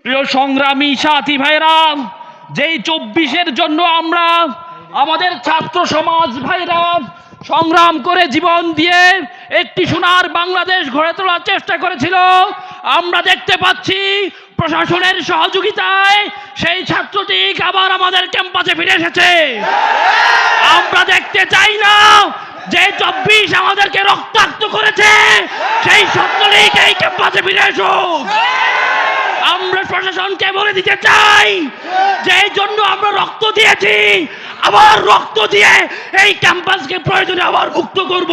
প্রিয় সংগ্রামী সাথী ভাইরা, যেই 24-এর জন্য আমরা আমাদের ছাত্র সমাজ ভাইরা সংগ্রাম করে জীবন দিয়ে একটি সোনার বাংলাদেশ গড়ে তোলার চেষ্টা করেছিল, আমরা দেখতে পাচ্ছি প্রশাসনের সহযোগিতায় সেই ছাত্রটি আবার আমাদের ক্যাম্পাসে ফিরে এসেছে। আমরা দেখতে চাই না যে 24 আমাদেরকে রক্তাক্ত করেছে সেই ছাত্রলীগ এই ক্যাম্পাসে ফিরে এসুক। আমরা প্রশাসনকে বলে দিতে চাই যে এই জন্য আমরা রক্ত দিয়েছি, আবার রক্ত দিয়ে এই ক্যাম্পাসকে প্রয়োজনে আবার মুক্ত করব।